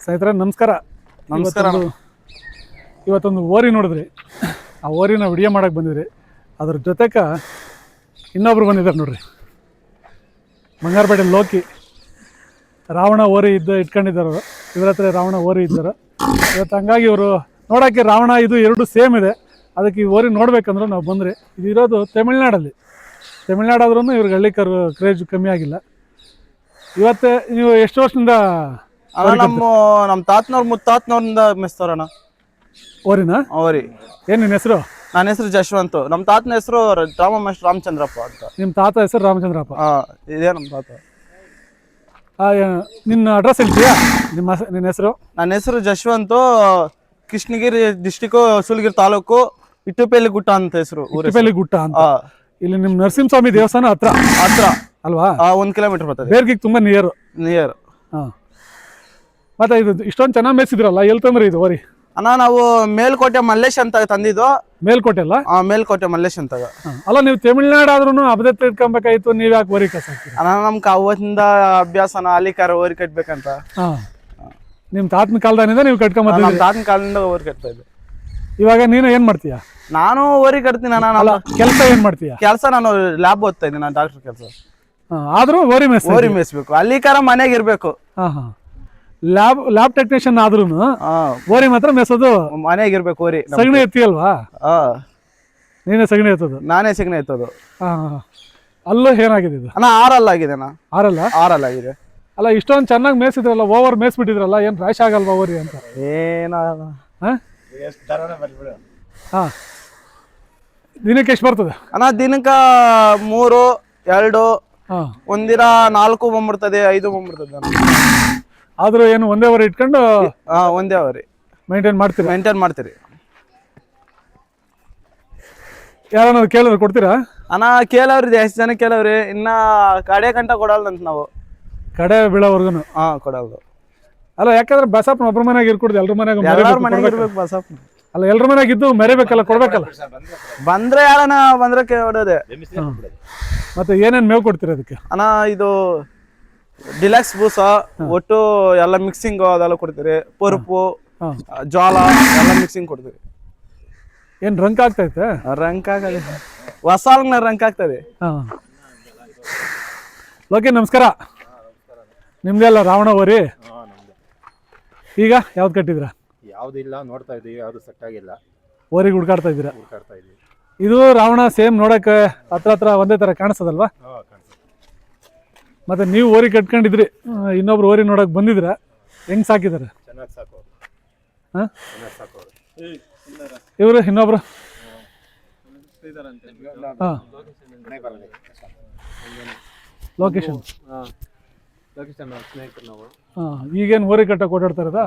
ಸ್ನೇಹಿತರೆ ನಮಸ್ಕಾರ. ಇವತ್ತೊಂದು ಓರಿ ನೋಡಿದ್ರಿ, ಆ ಓರಿನ ವಿಡಿಯೋ ಮಾಡಕ್ಕೆ ಬಂದಿದ್ರಿ. ಅದ್ರ ಜೊತೆಗೆ ಇನ್ನೊಬ್ರು ಬಂದಿದ್ದಾರೆ ನೋಡ್ರಿ, ಬಂಗಾರಪೇಟೆ ಲೋಕಿ. ರಾವಣ ಓರಿ ಇಟ್ಕೊಂಡಿದ್ದಾರೆ, ಇವ್ರ ಹತ್ರ ರಾವಣ ಓರಿ ಇದ್ದಾರೆ ಇವತ್ತು. ಹಂಗಾಗಿ ಇವರು ನೋಡೋಕ್ಕೆ ರಾವಣ ಇದು ಎರಡು ಸೇಮ್ ಇದೆ. ಅದಕ್ಕೆ ಈ ಓರಿ ನೋಡ್ಬೇಕಂದ್ರೆ ನಾವು ಬಂದ್ರಿ. ಇದು ಇರೋದು ತಮಿಳ್ನಾಡಲ್ಲಿ. ತಮಿಳ್ನಾಡಾದ್ರೂ ಇವ್ರಿಗೆ ಹಳ್ಳಿಕರು ಕ್ರೇಜ್ ಕಮ್ಮಿ ಆಗಿಲ್ಲ. ಇವತ್ತು ನೀವು ಎಷ್ಟು ವರ್ಷದಿಂದ ನಮ್ಮ ತಾತನವ್ರ ಮುತ್ತಾತನವ್ರಿಂದ ಮೆಸ್ತಾರಣ್ಣ ಓರಿನ? ಓರಿ. ಏನು ನಿನ್ನ ಹೆಸರು? ನನ್ನ ಹೆಸರು ಜಶ್ವಂತ್. ನಮ್ಮ ತಾತನ ಹೆಸರು ರಾಮಚಂದ್ರಪ್ಪ ಅಂತ. ನಿಮ್ಮ ತಾತ ಹೆಸರು ರಾಮಚಂದ್ರಪ್ಪ? ಇದೇ ನಮ್ಮ ತಾತ. ನಿನ್ನ ಅಡ್ರೆಸ್ ಹೇಳ್ತೀಯಾ? ನಿನ್ನ ಹೆಸರು? ನನ್ನ ಹೆಸರು ಜಶ್ವಂತ್. ಕೃಷ್ಣಗಿರಿ ಡಿಸ್ಟಿಕ್, ಸುಲಗಿರಿ ತಾಲೂಕು, ಇಟ್ಟುಪೇಲಿ ಗುಟ್ಟ ಅಂತ ಹೆಸರು. ಇಟ್ಟುಪೇಲಿ ಗುಟ್ಟ ಅಂತ. ಇಲ್ಲಿ ನಿಮ್ಮ ನರಸಿಂಹಸ್ವಾಮಿ ದೇವಸ್ಥಾನ ಹತ್ರ ಅಲ್ವಾ? 1 ಕಿಲೋಮೀಟರ್ ಬರ್ತದೆ. ಬೇರ್ಗಿಗೆ ತುಂಬಾ ನಿಯರ್. ಮತ್ತೆ ಇದು ಇಷ್ಟೊಂದು ಚೆನ್ನಾಗಿ ಮೇಯಿಸಿದ್ರಲ್ಲ, ಎಲ್ಲಿ ತಂದ್ರಿ ಇದು ಓರಿ? ಅಣ್ಣ ನಾವು ಮೇಲ್ಕೋಟೆ ಮಲ್ಲೇಶ್ ಅಂತ ತಂದಿದ್ದು. ಮೇಲ್ಕೋಟೆ ಅಲ್ಲ? ಮೇಲ್ಕೋಟೆ ಮಲ್ಲೇಶ್ ಅಂತ. ಅಲ್ಲ, ನೀವು ತಮಿಳ್ನಾಡು ಆದ್ರೂ ಹಬ್ಬದತ್ತ ಇಟ್ಕೊಬೇಕಾಯ್ತು, ನೀವ್ ಯಾಕೆ ಓರಿ ಕಸಾಕ್ತೀರಿ? ಅಣ್ಣ ನಮ್ಗೆ ಅವತ್ತಿಂದ ಅಭ್ಯಾಸನ ಅಲಿಕಾರ ಓರಿ ಕಟ್ಬೇಕಂತ. ನಿಮ್ ತಾತನ ಕಾಲದಾನಿಂದ ನೀವು ಕಟ್ಕೊಂಬ? ನಮ್ಮ ತಾತನ ಕಾಲದಿಂದ ಓರಿ ಕಟ್ತಾ ಇದ್ದೆ. ಇವಾಗ ನೀನು ಏನ್ ಮಾಡ್ತೀಯ? ನಾನು ಓರಿ ಕಟ್ತೀನಿ ಅಣ್ಣ. ಅಲ್ಲ, ಕೆಲಸ ಏನ್ ಮಾಡ್ತೀಯ? ಕೆಲಸ ನಾನು ಲ್ಯಾಬ್ ಓದ್ತಾ ಇದ್ದೀನಿ, ನಾನು ಡಾಕ್ಟರ್ ಕೆಲಸ. ಆದ್ರೂ ಓರಿ ಮೇಯಿಸ್ಬೇಕು, ಅಲ್ಲಿಕಾರ ಮನೆಗೆ ಇರ್ಬೇಕು. ಲ್ಯಾಬ್ ಟೆಕ್ನಿಷಿಯನ್ ಆದ್ರೂ ಓರಿ ಮಾತ್ರ ಮೇಸೋದು ಮನೆಗೆ ಇರ್ಬೇಕು. ಓರಿ ಸಗಣಿ ಎತ್ತಿಯಲ್ವಾ? ನೀನೇ ಸಗಣಿ ಎತ್ತೋದು? ನಾನೇ ಸಗಣಿ ಎತ್ತೋದು. ಅಲ್ಲೂ ಏನಾಗಿದೆ ಇದು? ಅಣ್ಣ ಆರಲ್ಲಾಗಿದೆ. ಆರಲ್ಲಾಗಿದೆ. ಅಲ್ಲ, ಇಷ್ಟೊಂದು ಚೆನ್ನಾಗಿ ಮೇಯಿಸಿದ್ರಲ್ಲ, ಓವರ್ ಮೇಯಿಸ್ಬಿಟ್ಟಿದ್ರಲ್ಲ, ಏನ್ ರಾಶ್ ಆಗಲ್ವಾ ಓರಿ ಅಂತ? ದಿನಕ್ಕೆ ಎಷ್ಟು ಬರ್ತದೆ ಅಣ್ಣ? ದಿನಕ್ಕ 3, 2, ಒಂದಿನ 4 ಬಂದ್ಬಿಡ್ತದೆ, 5 ಬಂದ್ಬಿಡ್ತದೆ. ಆದ್ರೂ ಏನು ಒಂದೇ ಓರಿ ಇಟ್ಕೊಂಡು ಒಂದೇ ಓರಿ ಮೇಂಟೈನ್ ಮಾಡ್ತೀರಿ. ಯಾರನ್ನಾದ್ರು ಕೇಳಿದ್ರೆ ಕೊಡ್ತೀರಾ? ಅಣ್ಣ ಕೇಳವ್ರಿ, ಎಷ್ಟು ಜನ ಕೇಳವ್ರಿ. ಇನ್ನ ಕಡೆ ಗಂಟ ಕೊಡಲ್ದಂತ ನಾವು, ಕಡೆ ಬೀಳೋವರ್ಗುನು ಕೊಡಲ್ದು. ಅಲ್ಲ, ಯಾಕಂದ್ರೆ ಬಸಪ್ಪನ ಒಬ್ರ ಮನೆಯಾಗ ಇರ್ಕೊಡ್ದು, ಎಲ್ರ ಮನೆಯಾಗ ಇರ್ಬೇಕು ಬಸಪ್ಪ. ಅಲ್ಲ, ಎಲ್ರ ಮನೆಯಾಗ ಇದ್ದು ಮೆರಿಬೇಕಲ್ಲ, ಕೊಡ್ಬೇಕಲ್ಲ. ಬಂದ್ರೆ ಯಾರನ ಬಂದ್ರೆ ಹೊಡೋದೆ. ಮತ್ತೆ ಏನೇನ್ ಮೇವು ಕೊಡ್ತೀರಿ ಅದಕ್ಕೆ? ಅಣ್ಣ ಇದು ಡಿಲಕ್ಸ್ ಬೂಸ, ಒಟ್ಟು ಎಲ್ಲ ಮಿಕ್ಸಿಂಗ್ ಅದೆಲ್ಲ ಕೊಡ್ತೀರಿ. ಪರುಪು, ಜೋಳ ಎಲ್ಲ ಮಿಕ್ಸಿಂಗ್ ಕೊಡ್ತೀವಿ. ಏನ್ ರಂಕ್ ಆಗ್ತೈತೆ? ರಂಕ್ ಆಗದೆ, ಹೊಸ ರಂಕ್ ಆಗ್ತದೆ. ಓಕೆ, ನಮಸ್ಕಾರ. ನಿಮ್ದೆಲ್ಲ ರಾವಣ ಓರಿ? ಈಗ ಯಾವ್ದು ಕಟ್ಟಿದ್ರ? ಯಾವ್ದು ಇಲ್ಲ, ನೋಡ್ತಾ ಇದೀವಿ, ಯಾವ್ದು ಸೆಟ್ ಆಗಿಲ್ಲ. ಓರಿಗೆ ಹುಡ್ಕಾಡ್ತಾ ಇದ್ದೀರಾ? ಇದು ರಾವಣ ಸೇಮ್ ನೋಡಕ್ಕೆ ಹತ್ರ ಒಂದೇ ತರ ಕಾಣಿಸ್ತದಲ್ವಾ? ಮತ್ತೆ ನೀವು ಓರಿ ಕಟ್ಕೊಂಡಿದ್ರಿ, ಇನ್ನೊಬ್ರು ಓರಿ ನೋಡಕ್ ಬಂದಿದ್ರ, ಹೆಂಗ್ ಸಾಕಿದಾರೆ? ಇವ್ರು ಇನ್ನೊಬ್ರು ಲೊಕೇಶನ್ ಈಗೇನು ಓರಿ ಕಟ್ಟಕ್ಕೆ ಓಡಾಡ್ತಾರದ?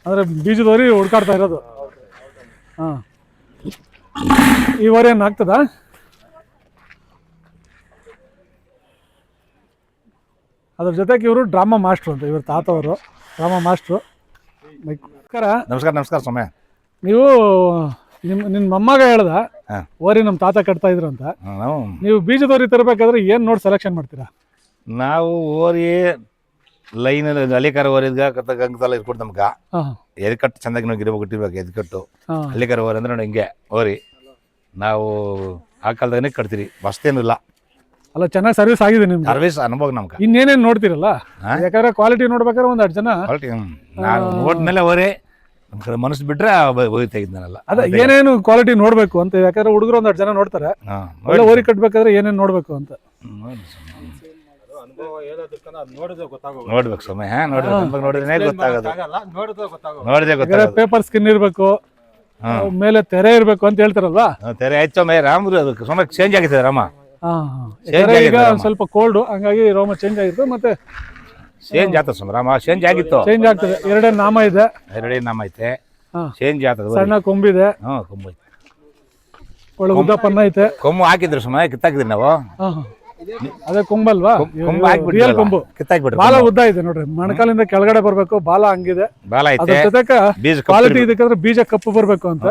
ಅಂದ್ರೆ ಬೀಜದ ಓರಿ ಹುಡ್ಕಾಡ್ತಾ ಇರೋದು. ಈ ಓರಿ ಏನು ಆಗ್ತದ? ಅದ್ರ ಜೊತೆಗೆ ಇವರು ಡ್ರಾಮಾ ಮಾಸ್ಟ್ರು ಅಂತ, ಇವ್ರ ತಾತವರು ಡ್ರಾಮಾ ಮಾಸ್ಟ್ರು. ನಮಸ್ಕಾರ ಸ್ವಾಮಿ. ನೀವು ನಿನ್ನ ಮೊಮ್ಮಗ ಹೇಳ್ದ ಓರಿ ನಮ್ಮ ತಾತ ಕಟ್ತಾ ಇದ್ರು ಅಂತ. ನೀವು ಬೀಜದ ಓರಿ ತರಬೇಕಾದ್ರೆ ಏನ್ ನೋಡಿ ಸೆಲೆಕ್ಷನ್ ಮಾಡ್ತೀರಾ? ನಾವು ಓರಿ ಲೈನ್ ಹಳ್ಳಿಕಾರ ಓರಿದ್ಗ ಗಂಗತಲ ಇಟ್ಕೊಟ್ಟು ನಮ್ಗ ಎದ್ಕಟ್ಟು ಚಂದಾಗಿ ನಾವು ಗಿರ್ಬೇಕು, ಇಟ್ಟಿರ್ಬೇಕು. ಎದ್ಕಟ್ಟು ಹಳ್ಳಿಕಾರ ಓರಿ ಅಂದ್ರೆ ನೋಡಿ ಹಿಂಗೆ ಓರಿ ನಾವು ಆ ಕಾಲದಾಗನೇ ಕಟ್ತೀರಿ, ಬಸ್ತೇನಿಲ್ಲ. ಅಲ್ಲ, ಚೆನ್ನಾಗಿ ಸರ್ವಿಸ್ ಆಗಿದೆ ನಿಮ್ಗೆ? ಸರ್ವಿಸ್ ಅನುಭವ ನಮ್ಗೆ. ಇನ್ನೇನೇನು ನೋಡ್ತಿರಲ್ಲ, ಯಾಕಂದ್ರೆ ಕ್ವಾಲಿಟಿ ನೋಡ್ಬೇಕಾದ್ರೆ ಒಂದ್ 2 ಜನ ನಾನು ನೋಡ್ಮೇಲೆ ಓರಿ ನಮ್ ಕಡೆ ಮನಸ್ಸು ಬಿಟ್ರೆ ತೆಗಿದ್ನಲ್ಲ. ಅದ ಏನೇನು ಕ್ವಾಲಿಟಿ ನೋಡ್ಬೇಕು ಅಂತ, ಯಾಕಂದ್ರೆ ಹುಡುಗರು ಒಂದ್ 2 ಜನ ನೋಡ್ತಾರೆ, ಒಳ್ಳೆ ಓರಿ ಕಟ್ಬೇಕಾದ್ರೆ ಏನೇನು ನೋಡ್ಬೇಕು ಅಂತ. ನೋಡ್ಬೇಕು ಸ್ವಾಮಿ, ನೋಡಿದ್ರೆ ಗೊತ್ತಾಗೋದು. ಪೇಪರ್ ಸ್ಕಿನ್ ಇರ್ಬೇಕು, ಮೇಲೆ ತೆರೆ ಇರ್ಬೇಕು ಅಂತ ಹೇಳ್ತಾರಲ್ವಾ? ತೆರೆ ಆಯ್ತು ರಾಮ್ರು, ಅದಕ್ಕೆ ಸುಮ್ಮನೆ ಚೇಂಜ್ ಆಗಿರ್ತದೆ ರಾಮ. ಈಗ ಸ್ವಲ್ಪ ಕೋಲ್ಡ್, ಹಂಗಾಗಿ ರೋಮ ಚೇಂಜ್ ಆಗಿರ್ತದೆ. ಮತ್ತೆ ಚೇಂಜ್ ಆಗ್ತದೆ ಸ್ವಾಮಿ, ರಾಮ ಚೇಂಜ್ ಆಗಿತ್ತು. ಚೇಂಜ್ ಆಗ್ತದೆ. 2 ನಾಮ ಇದೆ. 2 ನಾಮ ಐತೆ, ಚೇಂಜ್ ಆಗ್ತದೆ. ಸಣ್ಣ ಕೊಂಬಿದೆ, ಕೊಂಬು ಐತೆ, ಒಳ್ಳೆ ಉದ್ದಪ್ಪನ್ನ ಐತೆ. ಕೊಂಬು ಹಾಕಿದ್ರು ಸುಮ್ಮನೆ ಕಿತ್ತಾಕಿದ್ರಿ ನಾವು. ಅದೇ ಕೊಂಬಲ್ವಾ? ರಿಯಲ್ ಕೊಂಬು ಕಿತ್ತಾಕ್ಬಿಟ್ರಿ. ಬಾಲ ಉದ್ದ ಇದೆ ನೋಡ್ರಿ, ಮೊಣಕಾಲಿಂದ ಕೆಳಗಡೆ ಬರ್ಬೇಕು, ಬಾಲ ಹಂಗಿದೆ. ಬಾಲ ಐತೆ, ಕ್ವಾಲಿಟಿ ಇದಕ್ಕೆ ಬೀಜ ಕಪ್ಪು ಬರ್ಬೇಕು ಅಂತ.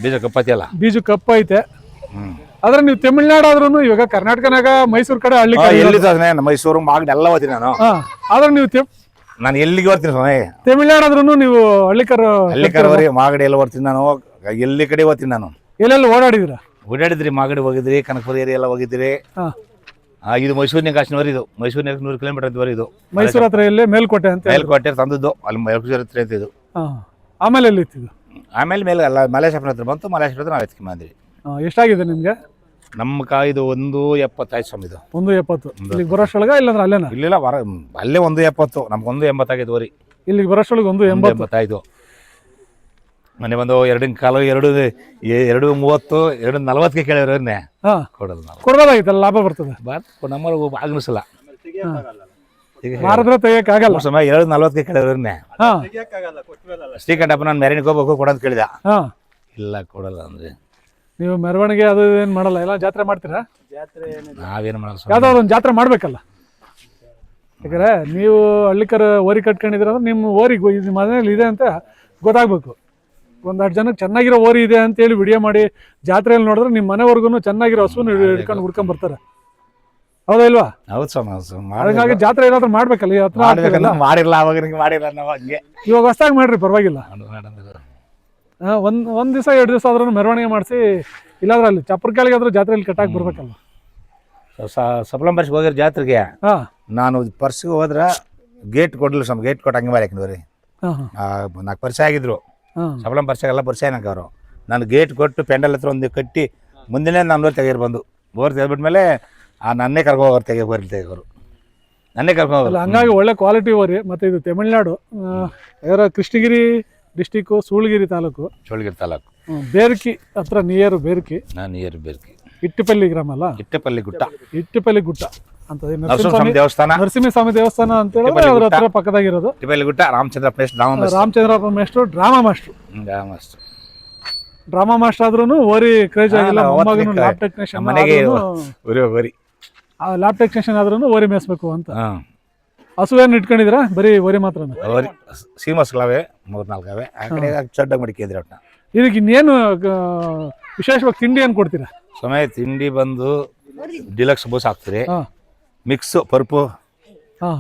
ಬೀಜ ಕಪ್ಪು ಐತಿಯಲ್ಲ, ಬೀಜ ಕಪ್ಪು ಐತೆ. ಆದ್ರೆ ನೀವು ತಮಿಳ್ನಾಡು ಆದ್ರೂ ಇವಾಗ ಕರ್ನಾಟಕನಾಗ ಮೈಸೂರು ಕಡೆ ಹಳ್ಳಿ ಕಡೆ ಎಲ್ಲಿ ಮೈಸೂರು ಮಾಗಡಿ ಎಲ್ಲ ಓದ್ತೀನಿ ನಾನು. ಆದ್ರೆ ನೀವು ನಾನು ಎಲ್ಲಿಗೆ ಬರ್ತೀನಿ ಸ್ವಾಮಿ, ತಮಿಳ್ನಾಡು ಆದ್ರೂ ನೀವು ಹಳ್ಳಿಕರವರೆಗೆ ಮಾಗಡಿ ಎಲ್ಲ ಬರ್ತೀನಿ ನಾನು, ಎಲ್ಲಿ ಕಡೆ ಓದ್ತೀನಿ ನಾನು. ಎಲ್ಲೆಲ್ಲ ಓಡಾಡಿದಿರಾ? ಓಡಾಡಿದ್ರಿ, ಮಾಗಡಿ ಹೋಗಿದ್ರಿ, ಕನಕಪುರ ಏರಿಯಾ ಎಲ್ಲ ಹೋಗಿದ್ರಿ. ಇದು ಮೈಸೂರಿನ ಕಾಶಿನವರೆ, ಇದು ಮೈಸೂರಿನ 100 ಕಿಲೋಮೀಟರ್ ದೂರ. ಇದು ಮೈಸೂರು ಹತ್ರ ಎಲ್ಲೇ ಮೇಲ್ಕೋಟೆ ಅಂತ ಮೇಲ್ಕೋಟೆ ತಂದದ್ದು, ಅಲ್ಲಿ ಮೈಸೂರು ಹತ್ರ ಇದು. ಆಮೇಲೆ ಎಲ್ಲಿ ಇತ್ತು? ಆಮೇಲೆ ಮೇಲೆ ಅಲ್ಲ ಮಲೇಶ್ವರ ಹತ್ರ ಬಂತು, ಮಲೇಶ್ವರ ಹತ್ರ ನಾವು ಎತ್ಕೊಂಡ್ ಬಂದ್ವಿ. ಎಷ್ಟಾಗಿದೆ ನಿಮ್ಗೆ? ನಮ್ಮ ಕಾಯ್ದು 1.70 ಸ್ವಾಮಿ. ಇದು 1.70 ಇಲ್ಲಿಗೆ ಬರೋಷ್ಟೊಳಗ ಇಲ್ಲಾಂದ್ರೆ ಅಲ್ಲೇನ? ಇಲ್ಲಿಲ್ಲ, ಅಲ್ಲೇ 1.70, ನಮ್ಗೆ 1.80 ಆಗಿದ್ದು ವರಿ. ಇಲ್ಲಿಗೆ ಬರೋಷ್ಟೊಳಗೆ 1.80 ಆಯ್ತು. ಮನೆ ಬಂದು 2.25, 2.30, 2.40 ಕೇಳಿರೋರ್ನೆ ಕೊಡೋದು ನಾವು. ಕೊಡ್ಬೋದಾಗಿತ್ತಲ್ಲ, ಲಾಭ ಬರ್ತದೆ. ನಮ್ಮವ್ರು ಆಗಮಿಸಲ್ಲ, ಮಾರಿದ್ರೆ ತೆಗಿಯಕ್ಕಾಗಲ್ಲ. ಸಮಯ 2.40 ಕೇಳಿರೋರ್ನೆ. ಶ್ರೀಕಂಠಪ್ಪ ನಾನು ಮೆರವಣಿಗೆ ಹೋಗ್ಬೇಕು ಕೊಡೋದು ಕೇಳಿದ, ಇಲ್ಲ ಕೊಡಲ್ಲ ಅಂದ್ರೆ. ನೀವು ಮೆರವಣಿಗೆ ಅದು ಏನ್ ಮಾಡಲ್ಲ, ಎಲ್ಲ ಜಾತ್ರೆ ಮಾಡ್ತೀರಾ? ನಾವೇನು ಮಾಡಲ್ಲ, ಯಾವ್ದಾದ್ರು ಒಂದು ಜಾತ್ರೆ ಮಾಡ್ಬೇಕಲ್ಲ. ಯಾಕಂದ್ರೆ ನೀವು ಹಳ್ಳಿಕರ ಓರಿ ಕಟ್ಕೊಂಡಿದ್ರ ಅಂದ್ರೆ ನಿಮ್ಮ ಓರಿಗೆ ಇದು ಮನೇಲಿ ಇದೆ ಅಂತ ಗೊತ್ತಾಗ್ಬೇಕು. ಒಂದೆರಡು ಜನಕ್ಕೆ ಚೆನ್ನಾಗಿರೋ ಓರಿ ಇದೆ ಅಂತೇಳಿ ವಿಡಿಯೋ ಮಾಡಿ ಜಾತ್ರೆಯಲ್ಲಿ ನೋಡಿದ್ರೆ ನಿಮ್ಮ ಮನೆವರೆಗೂ ಚೆನ್ನಾಗಿರೋ ಹಸುವನ್ನು ಹಿಡ್ಕೊಂಡು ಹುಡ್ಕೊಂಡ್ ಬರ್ತಾರೆ. ಹೌದಾ ಇಲ್ವಾ? ಹೌದು ಸ್ವಾಮಿ. ಹಾಗಾಗಿ ಜಾತ್ರೆ ಏನಾದ್ರು ಮಾಡ್ಬೇಕಲ್ಲ, ಈ ಹತ್ರ ಮಾಡಿಲ್ಲ, ಅವಾಗ ಮಾಡಿಲ್ಲ ನಾವು ಹಂಗೆ. ಇವಾಗ ಹೊಸ್ದಾಗಿ ಮಾಡ್ರಿ, ಪರವಾಗಿಲ್ಲ. ಒಂದ್ ದಿವಸ 2 ದಿವಸ ಆದ್ರೂ ಮೆರವಣಿಗೆ ಮಾಡಿಸಿ, ಇಲ್ಲಾಂದ್ರೆ ಅಲ್ಲಿ ಚಪ್ಪರ್ಕಾಲಿಗಾದ್ರೂ ಜಾತ್ರೆಯಲ್ಲಿ ಕಟ್ಟಾಗಿ ಬರ್ಬೇಕಲ್ಲ. ಸಪ್ಲಂ ಪರ್ಸಿಗೆ ಹೋಗಿರೋ ಜಾತ್ರೆಗೆ ನಾನು ಪರ್ಸಿಗೆ ಹೋದ್ರ ಗೇಟ್ ಕೊಡ್ಲಿಲ್ಲ ಸ್ವಾಮಿ, ಗೇಟ್ ಕೊಟ್ಟು ಹಂಗೆ ಮಾರ್ಯಾಕಿದ್ರಿ. 4 ಪರಿಚಯ ಆಗಿದ್ರು, ಸಪ್ಲಂ ಪರ್ಸಿಗೆಲ್ಲ ಪರಿಚಯ ನಂಗೆ ಅವರು. ನಾನು ಗೇಟ್ ಕೊಟ್ಟು ಪೆಂಡಲ್ ಹತ್ರ ಒಂದು ಕಟ್ಟಿ ಮುಂದಿನ ನಾನು ತೆಗೆಯರು ಬಂದು ಬೋರ್ ತೆಗೆದ್ಬಿಟ್ಮೇಲೆ ನನ್ನೇ ಕರ್ಕೋರು ತೆಗೆಯೋರು ನನ್ನೇ ಕರ್ಕೊಂಡು. ಹಂಗಾಗಿ ಒಳ್ಳೆ ಕ್ವಾಲಿಟಿ ಓರಿ. ಮತ್ತೆ ಇದು ತಮಿಳ್ನಾಡು ಕೃಷ್ಣಗಿರಿ ಡಿಸ್ಟಿಕ್ಕು, ಸೂಳಗಿರಿ ತಾಲೂಕು, ಬೇರ್ಕಿ ಹತ್ರ ನಿಯರ್ ಬೇರ್ಕಿ. ಇಟ್ಟಿಪಲ್ಲಿ ಗ್ರಾಮ ಅಲ್ಲ, ಇಟ್ಟಿಪಲ್ಲಿ ಗುಟ್ಟ ಅಂತ ನರಸಿಂಹಸ್ವಾಮಿ ದೇವಸ್ಥಾನ ಅಂತ ಹೇಳಿದ್ರೆ ಅದ್ರ ಹತ್ರ ಪಕ್ಕದಾಗಿರೋದು. ರಾಮಚಂದ್ರಪ್ಪ ಮೇಷ್ಟ್ರು ಡ್ರಾಮಾ ಮಾಸ್ಟರ್ ಆದ್ರೂ ಓರಿ ಕ್ರೇಜ್ ಆಗಿಲ್ಲ. ಲ್ಯಾಬ್ ಟೆಕ್ನಿಷಿಯನ್ ಆದ್ರೂ ಓರಿ ಮೇಯಿಸ್ಬೇಕು ಅಂತ. ಹಸು ಏನು ಇಟ್ಕೊಂಡಿದ್ದೀರಾ? ಬರೀ ಓರಿ ಮಾತ್ರ? ಸೀಮಸ್ಗಳವೆ 3-4 ಆ ಕಡೆ ಚಡ್ಡ ಮಡಿಕಿದ್ರಿ. ಒಟ್ಟ ಇದಕ್ಕೆ ಇನ್ನೇನು ವಿಶೇಷವಾಗಿ ತಿಂಡಿ ಏನು ಕೊಡ್ತೀರಾ? ಸಮಯ ತಿಂಡಿ ಬಂದು ಡಿಲಕ್ಸ್ ಬೂಸ್ ಹಾಕ್ತೀರಿ, ಮಿಕ್ಸ್ ಪರ್ಪು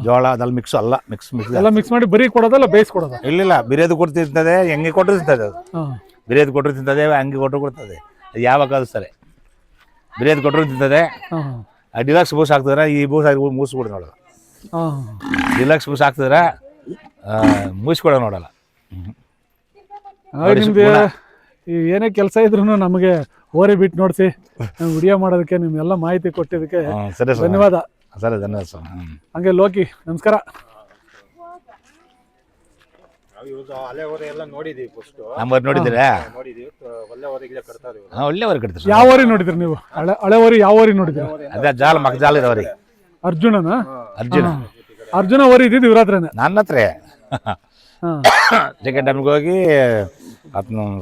ಜೋಳ ಅದೆಲ್ಲ ಮಿಕ್ಸ್ ಅಲ್ಲ, ಎಲ್ಲ ಮಿಕ್ಸ್ ಮಾಡಿ ಬರೀ ಕೊಡೋದಲ್ಲ, ಬೇಯಿಸಿ ಕೊಡೋದ? ಇಲ್ಲ, ಬಿರಿಯಾದು ಕೊಟ್ಟು ತಿಂತದೆ, ಹೆಂಗೆ ಕೊಟ್ಟರು ತಿಂತದೆ. ಅದು ಬಿರಿಯಾದು ಕೊಟ್ಟರು ತಿಂತದೆ, ಹಂಗೆ ಕೊಟ್ಟರು ಕೊಡ್ತದೆ. ಅದು ಯಾವಾಗ ಕಲಿಸ್ತಾರೆ, ಬಿರಿಯಾದು ಕೊಟ್ಟರು ತಿಂತದೆ. ಡಿಲಕ್ಸ್ ಬೂಸ್ ಹಾಕ್ತಿದ್ರೆ ಈ ಬೂಸ್ ಮೂಸ್ಕೊಡ ನೋಡೋದು, ಡಿಲಕ್ಸ್ ಬೂಸ್ ಹಾಕ್ತಿದ್ರೆ ಮೂಸ್ಕೊಡ ನೋಡಲ್ಲ. ನಿಮ್ದು ಏನೇ ಕೆಲಸ ಇದ್ರು ನಮಗೆ ಓರಿ ಬಿಟ್ಟು ನೋಡಿಸಿ ವಿಡಿಯೋ ಮಾಡೋದಕ್ಕೆ, ನಿಮ್ಗೆಲ್ಲ ಮಾಹಿತಿ ಕೊಟ್ಟಿದ್ದಕ್ಕೆ ಧನ್ಯವಾದ. ಸರಿ, ಧನ್ಯವಾದ ಸರ್. ಹಂಗೆ ಲೋಕಿ, ನಮಸ್ಕಾರ. ನೋಡಿದ್ದೀರಾ? ಒಳ್ಳೆ ಓರಿ ಕಟ್ತಾರೆ. ಯಾವ ಓರಿ ನೋಡಿದ್ರಿ ನೀವು? ಹಳೆ ಓರಿ ಯಾವ ಓರಿ ನೋಡಿದ್ರಿ? ಅದೇ ಜಾಲ ಮಗಜಾಲ ಇರೋರಿ. ಅರ್ಜುನ ಓರಿ ಇದ್ದಿದ್ದು ಇವ್ರ ಹತ್ರನೇ? ನನ್ನ ಹತ್ರ. ಸೆಕೆಂಡ್ ಟೈಮ್ಗೆ ಹೋಗಿ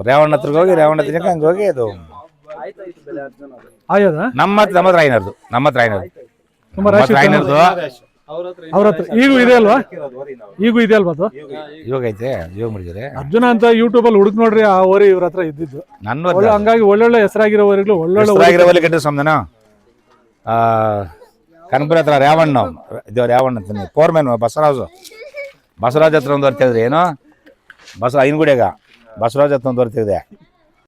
ರೇವಣ್ಣ ಹತ್ರಗೆ ಹೋಗಿ ರೇವಣ್ಣ ಹತ್ರ ಹಂಗೆ ಹೋಗಿ ಅದು ನಮ್ಮ ಹತ್ರ ಐನರ್ದು ಅವ್ರ ಹತ್ರ ಈಗೂ ಇದೆ ಅಲ್ವಾ? ಈಗೂ ಇದೆ ಅಲ್ವಾ? ಅದು ಇವಾಗ ಐತೆ, ಇವಾಗ ಮಾಡಿದ್ರೆ. ಅರ್ಜುನ ಅಂತ ಯೂಟ್ಯೂಬ್ ಅಲ್ಲಿ ಹುಡುಕ್ ನೋಡ್ರಿ, ಆ ಓರಿ ಇವ್ರ ಹತ್ರ ಇದ್ದಿದ್ದು. ಹಂಗಾಗಿ ಒಳ್ಳೊಳ್ಳೆ ಹೆಸರಾಗಿರೋ ಓರಿಗಳು, ಒಳ್ಳೊಳ್ಳೆ ಕಟ್ಟಿದ್ರು ಸಂದನ. ಕನಕಪುರ ಹತ್ರ ರೇವಣ್ಣ, ಇದು ರೇವಣ್ಣ ಅಂತೀನಿ, ಫೋರ್ಮೆನ್ ಬಸವರಾಜ್ ಹತ್ರ ಒಂದು ಬರ್ತಿದ್ರಿ. ಏನೋ ಐನಗುಡಿಯಾಗ ಬಸವರಾಜ್ ಹತ್ರ ಒಂದು ಬರ್ತಿದೆ.